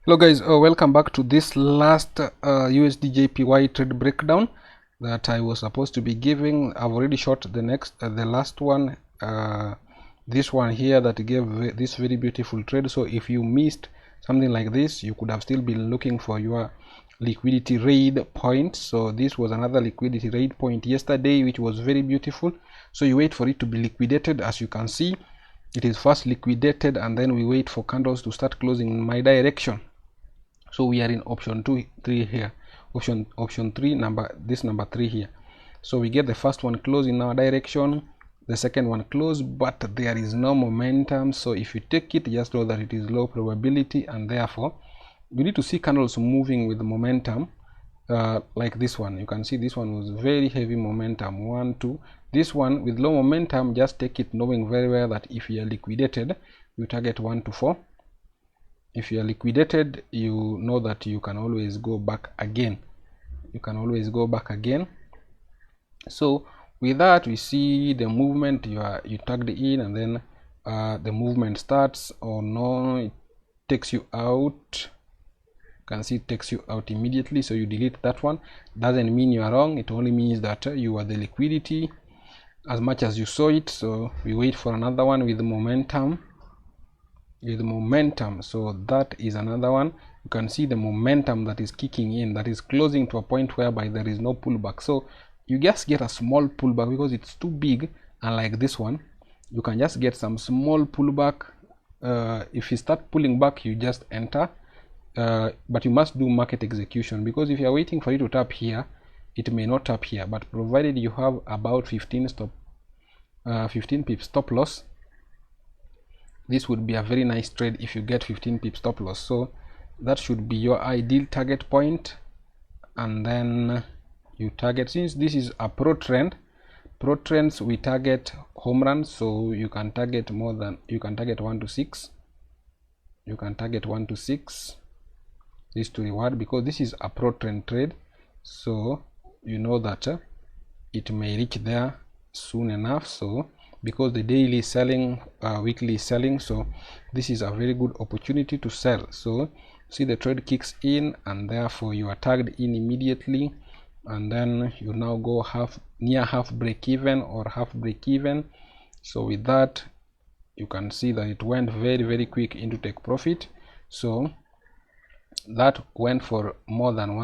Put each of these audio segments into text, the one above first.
Hello guys, welcome back to this last USD JPY trade breakdown that I was supposed to be giving. I've already shot the last one, this one here that gave this very beautiful trade. So if you missed something like this, you could have still been looking for your liquidity raid point. So this was another liquidity raid point yesterday, which was very beautiful. So you wait for it to be liquidated. As you can see, it is first liquidated, and then we wait for candles to start closing in my direction. So we are in option 3 here, option 3, number 3 here. So we get the first one close in our direction, the second one close, but there is no momentum. So if you take it, just know that it is low probability, and therefore you need to see candles moving with momentum, like this one. You can see this one was very heavy momentum, 1 2. This one with low momentum, just take it knowing very well that if you are liquidated, you target 1 to 4. If you are liquidated, you know that you can always go back again. So with that, we see the movement you tagged in, and then the movement starts, or no, it takes you out. You can see it takes you out immediately, so you delete that one. Doesn't mean you are wrong, it only means that you are the liquidity as much as you saw it. So we wait for another one with momentum. So that is another one. You can see the momentum that is kicking in, that is closing to a point whereby there is no pullback. So you just get a small pullback because it's too big, and like this one, you can just get some small pullback. If you start pulling back, you just enter, but you must do market execution, because if you are waiting for it to tap here, it may not tap here. But provided you have about 15 pips stop loss, this would be a very nice trade if you get 15 pips stop loss. So that should be your ideal target point, and then you target, since this is a pro trends, we target home runs. So you can target 1 to 6. You can target 1 to 6 this to reward, because this is a pro trend trade. So you know that it may reach there soon enough. So because the daily is selling, weekly is selling, so this is a very good opportunity to sell. So see, the trade kicks in, and therefore you are tagged in immediately, and then you now go near half break even or half break even. So with that, you can see that it went very quick into take profit. So that went for more than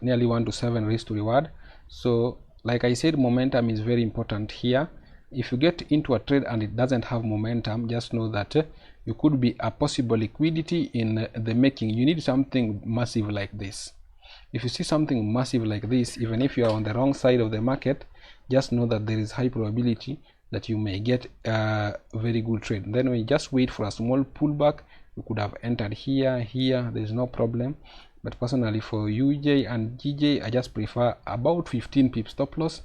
nearly 1 to 7 risk to reward. So like I said, momentum is very important here. If you get into a trade and it doesn't have momentum, just know that you could be a possible liquidity in the making. You need something massive like this. If you see something massive like this, even if you are on the wrong side of the market, just know that there is high probability that you may get a very good trade. Then we just wait for a small pullback. You could have entered here, there's no problem. But personally, for UJ and GJ, I just prefer about 15 pips stop loss,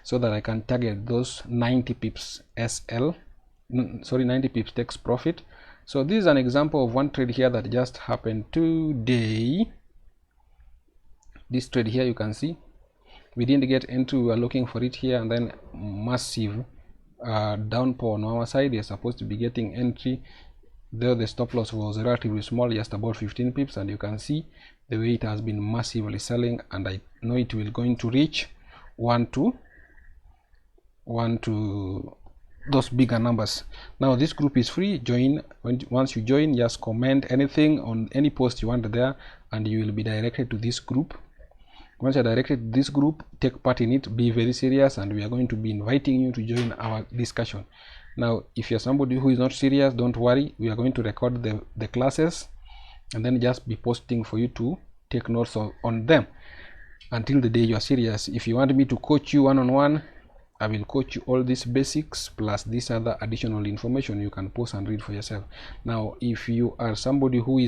so that I can target those 90 pips 90 pips takes profit. So this is an example of one trade here that just happened today. This trade here, you can see we didn't get into, we are looking for it here, and then massive downpour on our side. You're supposed to be getting entry, though the stop loss was relatively small, just about 15 pips, and you can see the way it has been massively selling, and I know it will going to reach 1 to those bigger numbers. Now this group is free. Join. Once you join, just comment anything on any post you want there, and you will be directed to this group. Once you're directed to this group, take part in it, be very serious, and we are going to be inviting you to join our discussion. Now if you're somebody who is not serious, don't worry, we are going to record the classes, and then just be posting for you to take notes on them until the day you are serious. If you want me to coach you one-on-one, I will coach you all these basics plus this other additional information you can post and read for yourself. Now if you are somebody who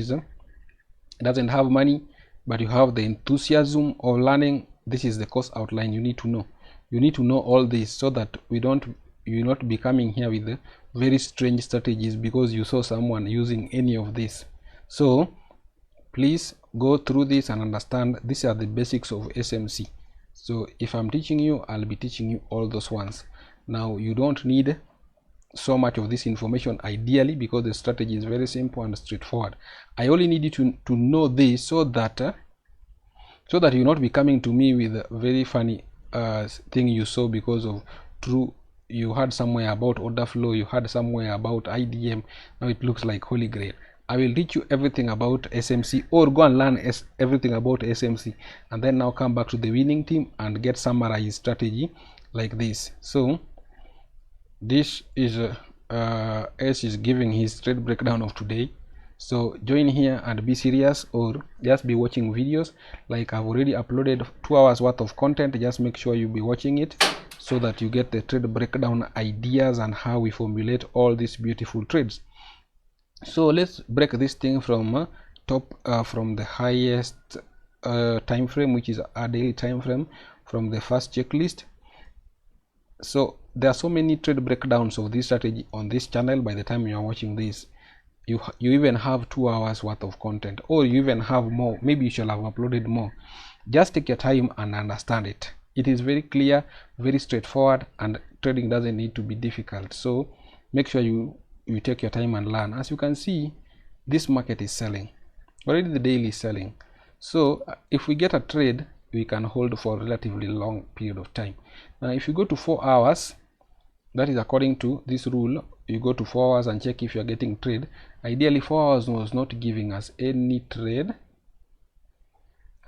doesn't have money, but you have the enthusiasm of learning, this is the course outline you need to know. You need to know all this, so that you not be coming here with very strange strategies because you saw someone using any of this. So please go through this and understand these are the basics of SMC. So if I'm teaching you, I'll be teaching you all those ones. Now you don't need so much of this information ideally, because the strategy is very simple and straightforward. I only need you to know this so that you'll not be coming to me with a very funny thing you saw because of you heard somewhere about order flow, you heard somewhere about IDM, now it looks like holy grail. I will teach you everything about SMC, or go and learn everything about SMC, and then now come back to the winning team and get summarized strategy like this. So this is S is giving his trade breakdown of today. So join here and be serious, or just be watching videos. Like I've already uploaded 2 hours worth of content. Just make sure you be watching it so that you get the trade breakdown ideas and how we formulate all these beautiful trades. So let's break this thing from from the highest time frame, which is a daily time frame, from the first checklist. So there are so many trade breakdowns of this strategy on this channel. By the time you are watching this, you even have 2 hours worth of content, or you even have more. Maybe you shall have uploaded more. Just take your time and understand it. It is very clear, very straightforward, and trading doesn't need to be difficult. So make sure you take your time and learn. As you can see, this market is selling already. The daily is selling. So if we get a trade, we can hold for a relatively long period of time. Now if you go to 4 hours, that is according to this rule, you go to 4 hours and check if you are getting trade. Ideally 4 hours was not giving us any trade.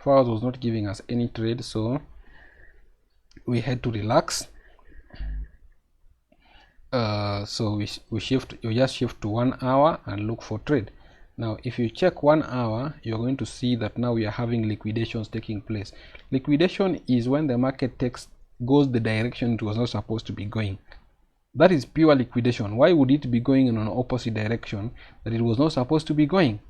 4 hours was not giving us any trade, so we had to relax. So we shift, you just shift to 1 hour and look for trade. Now if you check 1 hour, you're going to see that now we are having liquidations taking place. Liquidation is when the market goes the direction it was not supposed to be going. That is pure liquidation. Why would it be going in an opposite direction that it was not supposed to be going?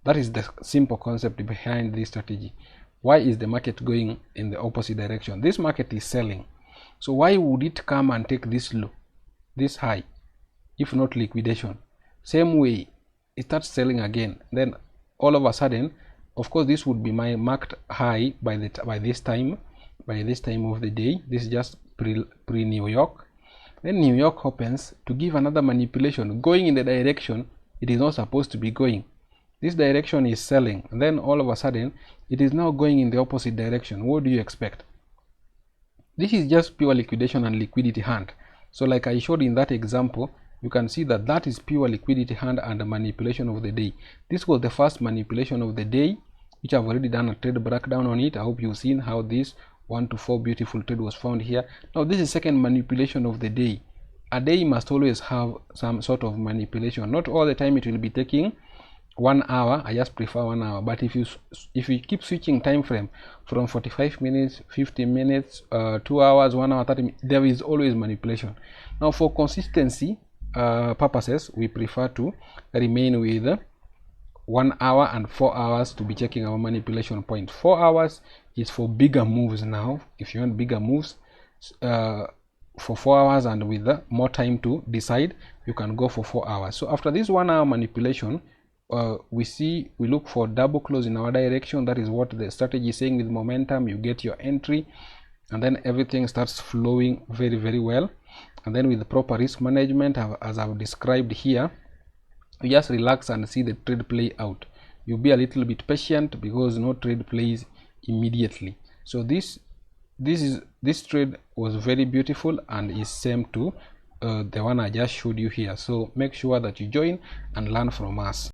That is the simple concept behind this strategy. Why is the market going in the opposite direction? This market is selling. So why would it come and take this low, this high, if not liquidation? Same way, it starts selling again. Then all of a sudden, of course, this would be my marked high by this time of the day. This is just pre New York. Then New York opens to give another manipulation, going in the direction it is not supposed to be going. This direction is selling, and then all of a sudden it is now going in the opposite direction. What do you expect? This is just pure liquidation and liquidity hand. So like I showed in that example, you can see that that is pure liquidity hand and a manipulation of the day. This was the first manipulation of the day, which I've already done a trade breakdown on it. I hope you've seen how this 1 to 4 beautiful trade was found here. Now this is second manipulation of the day. A day must always have some sort of manipulation. Not all the time it will be taking 1 hour. I just prefer 1 hour, but if you keep switching time frame from 45 minutes, 50 minutes, 2 hours, 1 hour, 30 minutes, there is always manipulation. Now for consistency purposes, we prefer to remain with 1 hour and 4 hours to be checking our manipulation point. 4 hours is for bigger moves. Now if you want bigger moves for 4 hours and with more time to decide, you can go for 4 hours. So after this 1 hour manipulation, we look for double close in our direction. That is what the strategy is saying. With momentum, you get your entry, and then everything starts flowing very, very well. And then with the proper risk management, as I've described here, you just relax and see the trade play out. You'll be a little bit patient because no trade plays immediately. So this trade was very beautiful and is same to the one I just showed you here. So make sure that you join and learn from us.